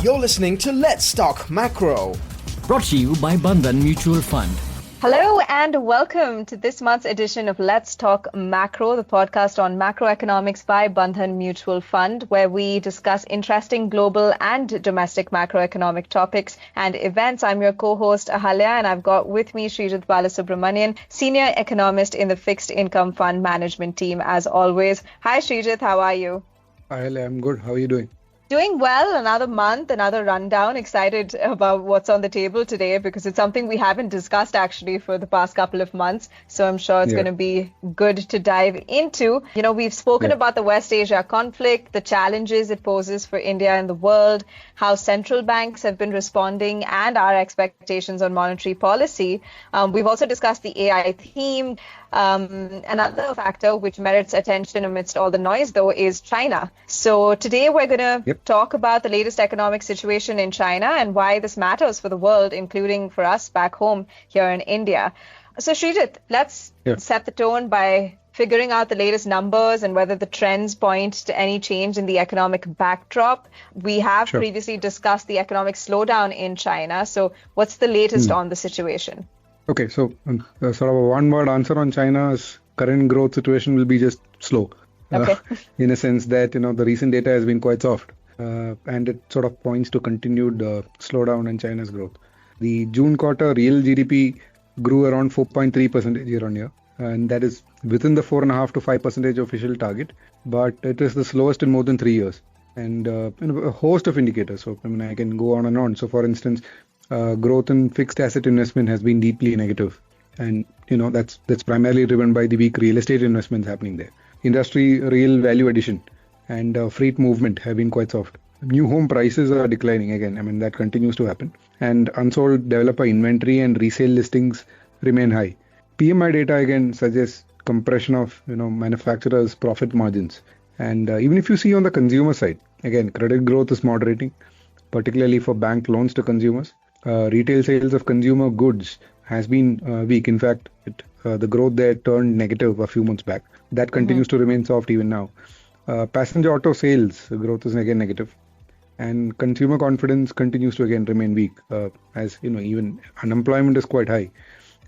You're listening to Let's Talk Macro. Brought to you by Bandhan Mutual Fund. Hello and welcome to this month's edition of Let's Talk Macro, the podcast on macroeconomics by Bandhan Mutual Fund, where we discuss interesting global and domestic macroeconomic topics and events. I'm your co-host Ahalya, and I've got with me Sreejith Balasubramanian, senior economist in the fixed income fund management team, as always. Hi Sreejith, how are you? Hi, I'm good. How are you doing? Doing well. Another month, another rundown. Excited about what's on the table today because it's something we haven't discussed actually for the past couple of months. So I'm sure it's going to be good to dive into. You know, we've spoken about the West Asia conflict, the challenges it poses for India and the world, how central banks have been responding, and our expectations on monetary policy. We've also discussed the AI theme. Another factor which merits attention amidst all the noise, though, is China. So today we're going to talk about the latest economic situation in China and why this matters for the world, including for us back home here in India. So Sreejith, let's set the tone by figuring out the latest numbers and whether the trends point to any change in the economic backdrop. We have previously discussed the economic slowdown in China. So what's the latest on the situation? Okay, so sort of a one-word answer on China's current growth situation will be just slow. In a sense that, the recent data has been quite soft. And it sort of points to continued slowdown in China's growth. The June quarter real GDP grew around 4.3% year on year. And that is within the 4.5 to 5% official target. But it is the slowest in more than 3 years. And a host of indicators. So, I can go on and on. So, for instance, growth in fixed asset investment has been deeply negative. And, that's primarily driven by the weak real estate investments happening there. Industry real value addition and freight movement have been quite soft. New home prices are declining again. That continues to happen. And unsold developer inventory and resale listings remain high. PMI data again suggests compression of, manufacturers' profit margins. And even if you see on the consumer side, again, credit growth is moderating, particularly for bank loans to consumers. Retail sales of consumer goods has been weak. In fact, the growth there turned negative a few months back. That continues to remain soft even now. Passenger auto sales growth is again negative. And consumer confidence continues to again remain weak, as even unemployment is quite high.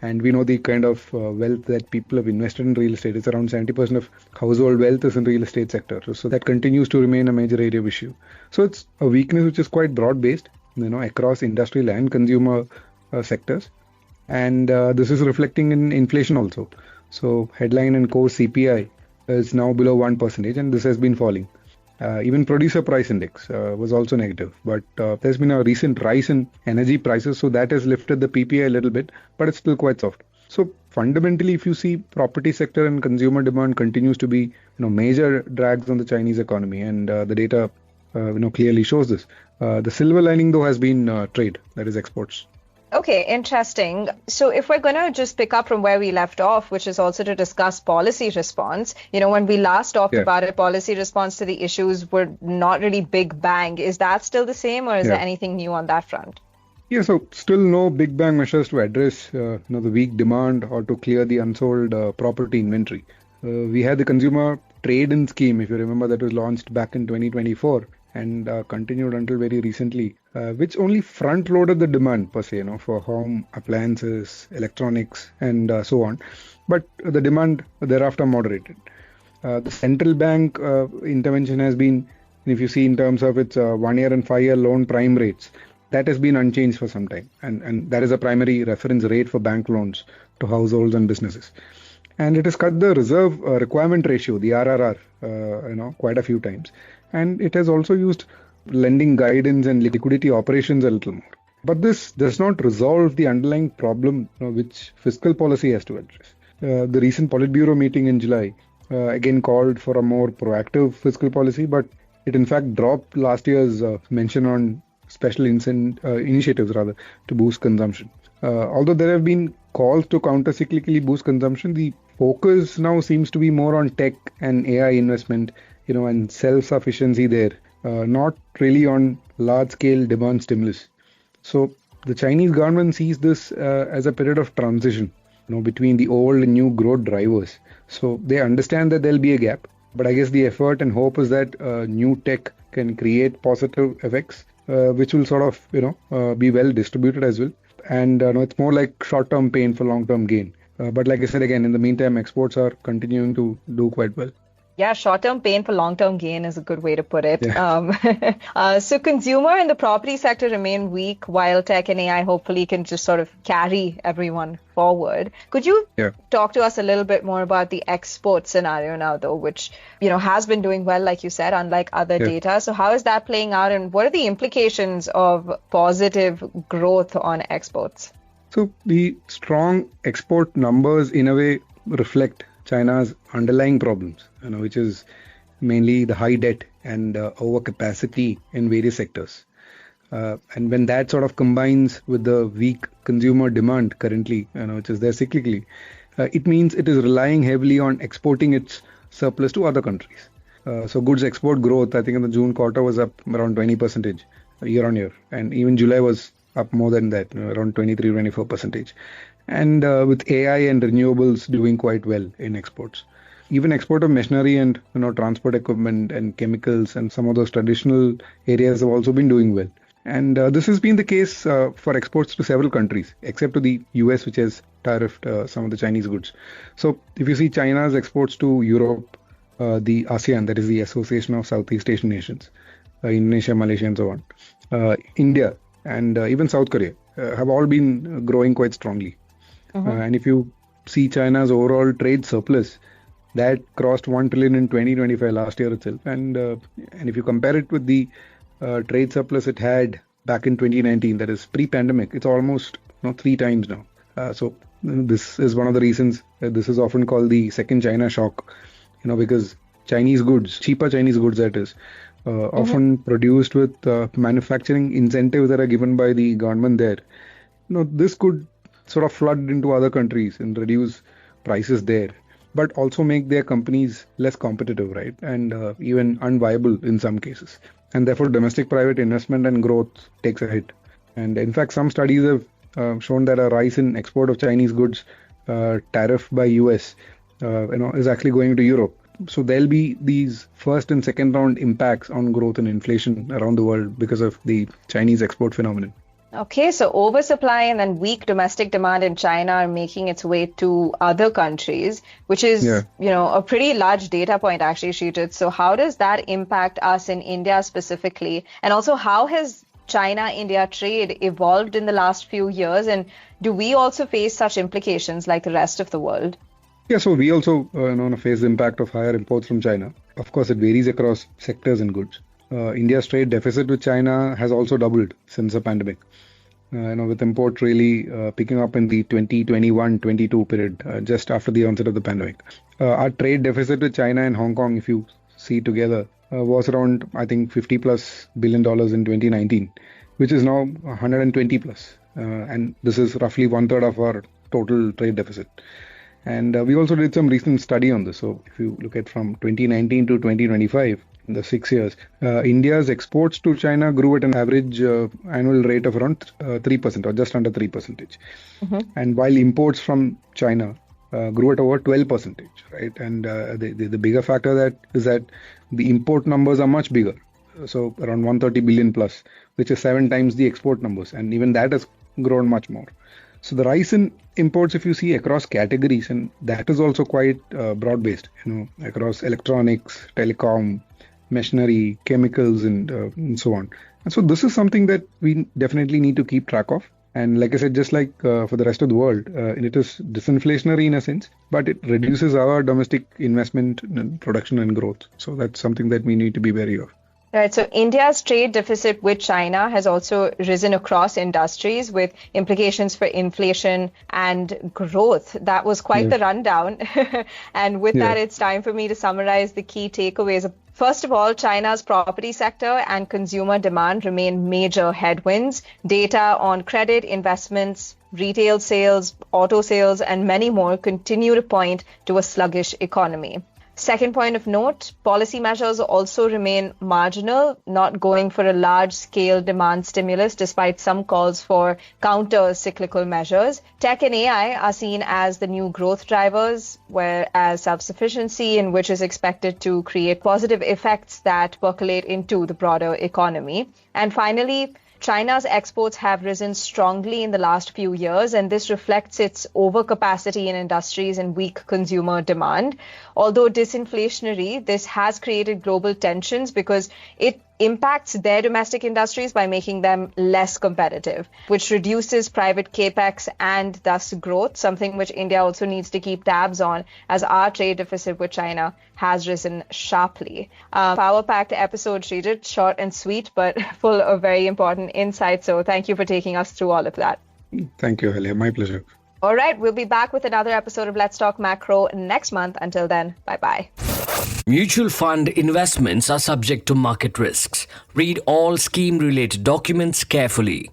And we know the kind of wealth that people have invested in real estate. It's around 70% of household wealth is in real estate sector. So that continues to remain a major area of issue. So it's a weakness which is quite broad-based, across industrial and consumer sectors. And this is reflecting in inflation also. So headline and core CPI is now below 1%, and this has been falling. Even producer price index was also negative, but there's been a recent rise in energy prices, so that has lifted the PPI a little bit, but it's still quite soft. So fundamentally, if you see property sector and consumer demand continues to be major drags on the Chinese economy, and the data clearly shows this. The silver lining though has been trade, that is exports. Okay, interesting. So if we're going to just pick up from where we left off, which is also to discuss policy response, when we last talked about it, policy response to the issues were not really big bang. Is that still the same, or is there anything new on that front? Yeah, so still no big bang measures to address the weak demand or to clear the unsold property inventory. We had the consumer trade-in scheme, if you remember, that was launched back in 2024 and continued until very recently, which only front-loaded the demand per se, for home appliances, electronics, and so on. But the demand thereafter moderated. The central bank intervention has been, if you see in terms of its 1 year and 5 year loan prime rates, that has been unchanged for some time. And that is a primary reference rate for bank loans to households and businesses. And it has cut the reserve requirement ratio, the RRR, quite a few times. And it has also used lending guidance and liquidity operations a little more. But this does not resolve the underlying problem which fiscal policy has to address. The recent Politburo meeting in July again called for a more proactive fiscal policy, but it in fact dropped last year's mention on special initiatives to boost consumption. Although there have been calls to counter-cyclically boost consumption, the focus now seems to be more on tech and AI investment, and self-sufficiency there, not really on large-scale demand stimulus. So the Chinese government sees this as a period of transition, between the old and new growth drivers. So they understand that there'll be a gap, but I guess the effort and hope is that new tech can create positive effects which will sort of, be well distributed as well. And it's more like short-term pain for long-term gain. But like I said again, in the meantime, exports are continuing to do quite well. Yeah, short-term pain for long-term gain is a good way to put it. Yeah. So consumer and the property sector remain weak, while tech and AI hopefully can just sort of carry everyone forward. Could you talk to us a little bit more about the export scenario now, though, which has been doing well, like you said, unlike other data. So how is that playing out, and what are the implications of positive growth on exports? So the strong export numbers in a way reflect China's underlying problems, which is mainly the high debt and overcapacity in various sectors. And when that sort of combines with the weak consumer demand currently, which is there cyclically, it means it is relying heavily on exporting its surplus to other countries. So goods export growth, I think in the June quarter was up around 20% year on year. And even July was up more than that, around 23-24%. And with AI and renewables doing quite well in exports. Even export of machinery and transport equipment and chemicals and some of those traditional areas have also been doing well. And this has been the case for exports to several countries, except to the US, which has tariffed some of the Chinese goods. So if you see China's exports to Europe, the ASEAN, that is the Association of Southeast Asian Nations, Indonesia, Malaysia, and so on, India, and even South Korea have all been growing quite strongly. And if you see China's overall trade surplus, that crossed 1 trillion in 2025 last year itself. And if you compare it with the trade surplus it had back in 2019, that is pre-pandemic, it's almost 3 times now. So this is one of the reasons this is often called the second China shock, because Chinese goods, cheaper Chinese goods that is, often produced with manufacturing incentives that are given by the government there. This could sort of flood into other countries and reduce prices there, but also make their companies less competitive, right? And even unviable in some cases. And therefore, domestic private investment and growth takes a hit. And in fact, some studies have shown that a rise in export of Chinese goods tariffed by US, is actually going to Europe. So there'll be these first and second round impacts on growth and inflation around the world because of the Chinese export phenomenon. Okay, so oversupply and then weak domestic demand in China are making its way to other countries, which is, a pretty large data point actually, Sreejith. So how does that impact us in India specifically? And also, how has China-India trade evolved in the last few years? And do we also face such implications like the rest of the world? Yeah, so we also face the impact of higher imports from China. Of course, it varies across sectors and goods. India's trade deficit with China has also doubled since the pandemic. With imports really picking up in the 2021-22 period, just after the onset of the pandemic. Our trade deficit with China and Hong Kong, if you see together, was around, I think, $50+ billion in 2019, which is now 120 plus. And this is roughly 1/3 of our total trade deficit. And we also did some recent study on this. So if you look at from 2019 to 2025, in the 6 years, India's exports to China grew at an average annual rate of around 3% or just under 3%. And while imports from China grew at over 12%, right? And the bigger factor that is that the import numbers are much bigger. So around 130 billion plus, which is 7 times the export numbers. And even that has grown much more. So the rise in imports, if you see across categories, and that is also quite broad-based, across electronics, telecom, machinery, chemicals, and so on. And so this is something that we definitely need to keep track of. And like I said, just like for the rest of the world, it is disinflationary in a sense, but it reduces our domestic investment, production and growth. So that's something that we need to be wary of. Right. So India's trade deficit with China has also risen across industries with implications for inflation and growth. That was quite the rundown. And with that, it's time for me to summarize the key takeaways. First of all, China's property sector and consumer demand remain major headwinds. Data on credit, investments, retail sales, auto sales, and many more continue to point to a sluggish economy. Second point of note, policy measures also remain marginal, not going for a large-scale demand stimulus despite some calls for counter-cyclical measures. Tech and AI are seen as the new growth drivers, whereas self-sufficiency, in which is expected to create positive effects that percolate into the broader economy. And finally, China's exports have risen strongly in the last few years, and this reflects its overcapacity in industries and weak consumer demand. Although disinflationary, this has created global tensions because it impacts their domestic industries by making them less competitive, which reduces private capex and thus growth, something which India also needs to keep tabs on as our trade deficit with China has risen sharply. Power-packed episode, Sreejith, short and sweet, but full of very important insights. So thank you for taking us through all of that. Thank you, Alia. My pleasure. All right, we'll be back with another episode of Let's Talk Macro next month. Until then, bye-bye. Mutual fund investments are subject to market risks. Read all scheme-related documents carefully.